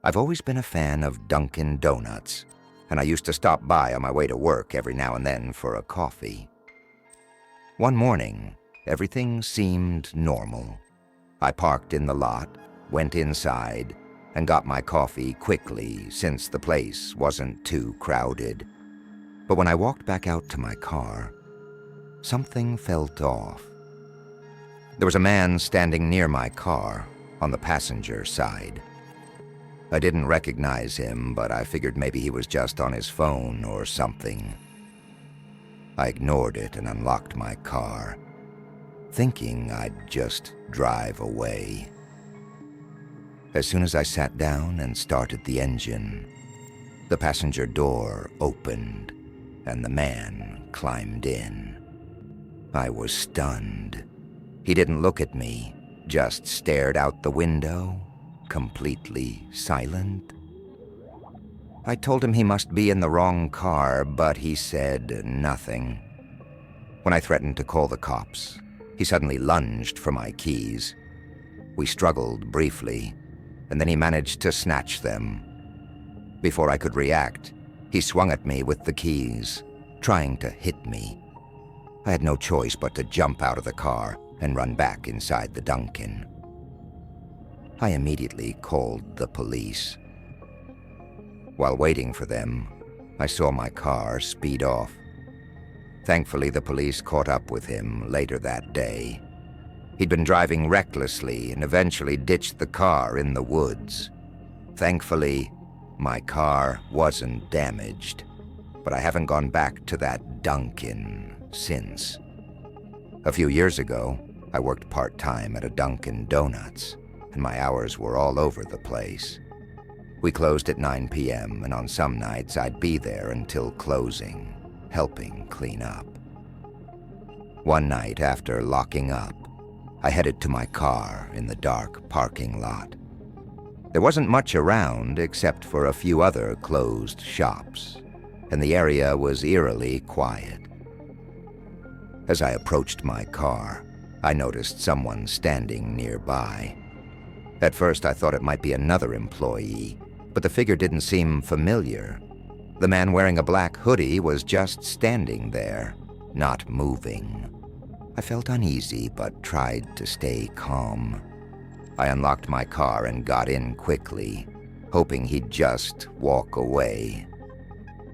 I've always been a fan of Dunkin Donuts, and I used to stop by on my way to work every now and then for a coffee. One morning, everything seemed normal. I parked in the lot, went inside, and got my coffee quickly since the place wasn't too crowded. But when I walked back out to my car, something felt off. There was a man standing near my car on the passenger side. I didn't recognize him, but I figured maybe he was just on his phone or something. I ignored it and unlocked my car, thinking I'd just drive away. As soon as I sat down and started the engine, the passenger door opened and the man climbed in. I was stunned. He didn't look at me, just stared out the window, completely silent. I told him he must be in the wrong car, but he said nothing. When I threatened to call the cops, he suddenly lunged for my keys. We struggled briefly, and then he managed to snatch them. Before I could react, he swung at me with the keys, trying to hit me. I had no choice but to jump out of the car and run back inside the Dunkin. I immediately called the police. While waiting for them, I saw my car speed off. Thankfully, the police caught up with him later that day. He'd been driving recklessly and eventually ditched the car in the woods. Thankfully, my car wasn't damaged, but I haven't gone back to that Dunkin' since. A few years ago, I worked part-time at a Dunkin Donuts, and my hours were all over the place. We closed at 9 p.m., and on some nights I'd be there until closing, helping clean up. One night after locking up, I headed to my car in the dark parking lot. There wasn't much around except for a few other closed shops, and the area was eerily quiet. As I approached my car, I noticed someone standing nearby. At first, I thought it might be another employee, but the figure didn't seem familiar. The man wearing a black hoodie was just standing there, not moving. I felt uneasy, but tried to stay calm. I unlocked my car and got in quickly, hoping he'd just walk away.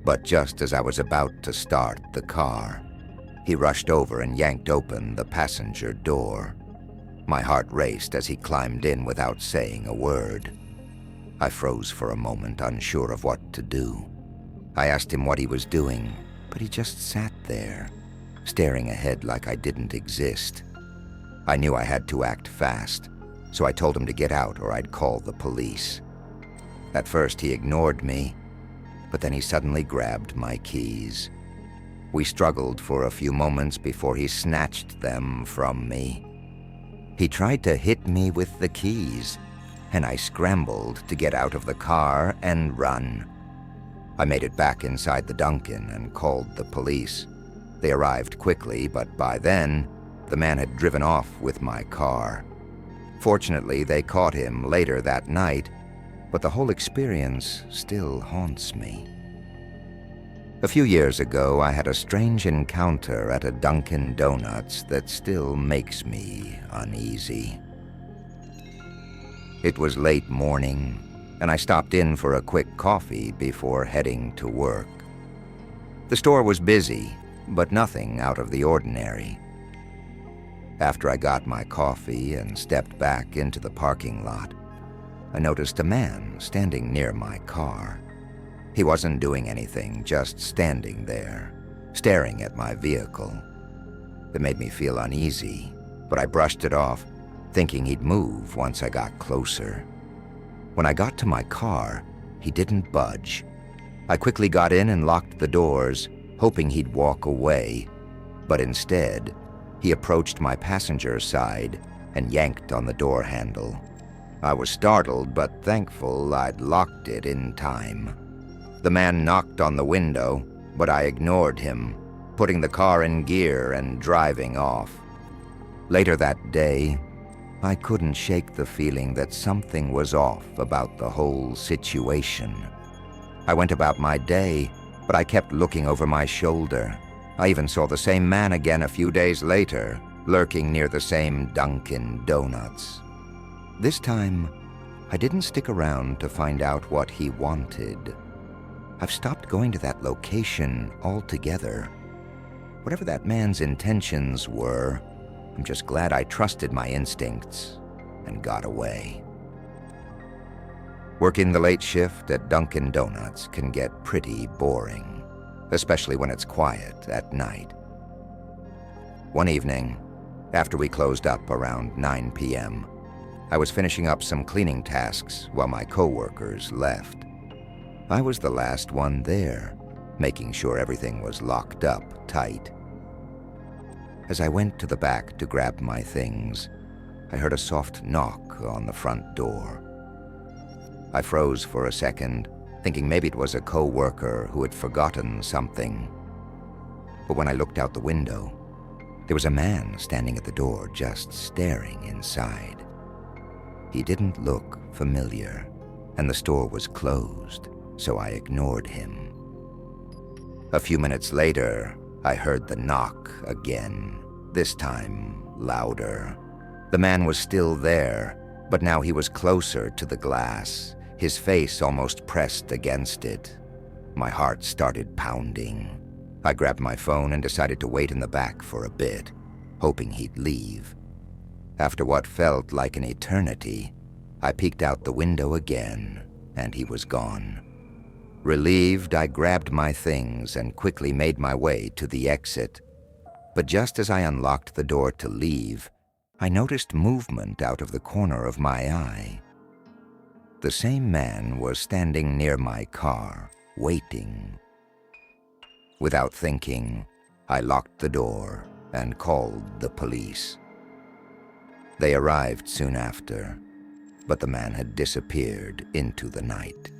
But just as I was about to start the car, he rushed over and yanked open the passenger door. My heart raced as he climbed in without saying a word. I froze for a moment, unsure of what to do. I asked him what he was doing, but he just sat there, staring ahead like I didn't exist. I knew I had to act fast, so I told him to get out or I'd call the police. At first he ignored me, but then he suddenly grabbed my keys. We struggled for a few moments before he snatched them from me. He tried to hit me with the keys, and I scrambled to get out of the car and run. I made it back inside the Dunkin' and called the police. They arrived quickly, but by then, the man had driven off with my car. Fortunately, they caught him later that night, but the whole experience still haunts me. A few years ago, I had a strange encounter at a Dunkin Donuts that still makes me uneasy. It was late morning, and I stopped in for a quick coffee before heading to work. The store was busy, but nothing out of the ordinary. After I got my coffee and stepped back into the parking lot, I noticed a man standing near my car. He wasn't doing anything, just standing there, staring at my vehicle. It made me feel uneasy, but I brushed it off, thinking he'd move once I got closer. When I got to my car, he didn't budge. I quickly got in and locked the doors, hoping he'd walk away, but instead, he approached my passenger side and yanked on the door handle. I was startled, but thankful I'd locked it in time. The man knocked on the window, but I ignored him, putting the car in gear and driving off. Later that day, I couldn't shake the feeling that something was off about the whole situation. I went about my day, but I kept looking over my shoulder. I even saw the same man again a few days later, lurking near the same Dunkin Donuts. This time, I didn't stick around to find out what he wanted. I've stopped going to that location altogether. Whatever that man's intentions were, I'm just glad I trusted my instincts and got away. Working the late shift at Dunkin Donuts can get pretty boring, especially when it's quiet at night. One evening, after we closed up around 9 p.m., I was finishing up some cleaning tasks while my coworkers left. I was the last one there, making sure everything was locked up tight. As I went to the back to grab my things, I heard a soft knock on the front door. I froze for a second, thinking maybe it was a coworker who had forgotten something. But when I looked out the window, there was a man standing at the door just staring inside. He didn't look familiar, and the store was closed, so I ignored him. A few minutes later, I heard the knock again, this time louder. The man was still there, but now he was closer to the glass, his face almost pressed against it. My heart started pounding. I grabbed my phone and decided to wait in the back for a bit, hoping he'd leave. After what felt like an eternity, I peeked out the window again, and he was gone. Relieved, I grabbed my things and quickly made my way to the exit. But just as I unlocked the door to leave, I noticed movement out of the corner of my eye. The same man was standing near my car, waiting. Without thinking, I locked the door and called the police. They arrived soon after, but the man had disappeared into the night.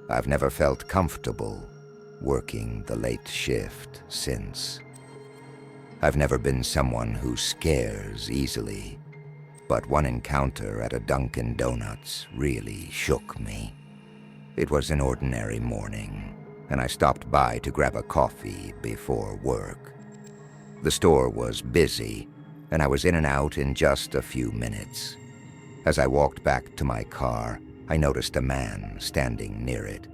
I've never felt comfortable working the late shift since. I've never been someone who scares easily, but one encounter at a Dunkin Donuts really shook me. It was an ordinary morning, and I stopped by to grab a coffee before work. The store was busy, and I was in and out in just a few minutes. As I walked back to my car, I noticed a man standing near it.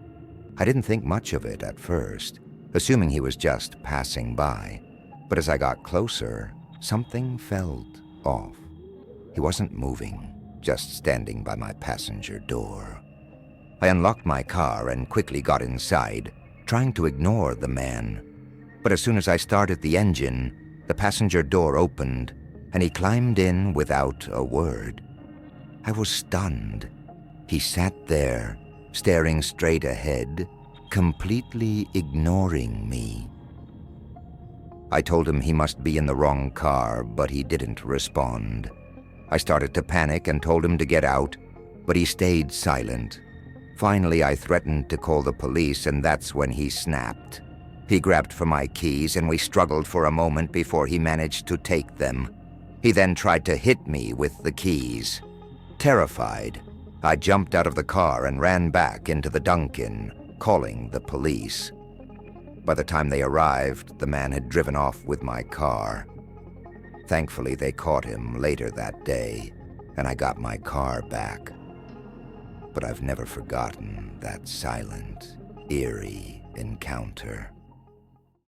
I didn't think much of it at first, assuming he was just passing by. But as I got closer, something felt off. He wasn't moving, just standing by my passenger door. I unlocked my car and quickly got inside, trying to ignore the man. But as soon as I started the engine, the passenger door opened, and he climbed in without a word. I was stunned. He sat there, staring straight ahead, completely ignoring me. I told him he must be in the wrong car, but he didn't respond. I started to panic and told him to get out, but he stayed silent. Finally, I threatened to call the police, and that's when he snapped. He grabbed for my keys, and we struggled for a moment before he managed to take them. He then tried to hit me with the keys. Terrified, I jumped out of the car and ran back into the Dunkin', calling the police. By the time they arrived, the man had driven off with my car. Thankfully, they caught him later that day, and I got my car back. But I've never forgotten that silent, eerie encounter.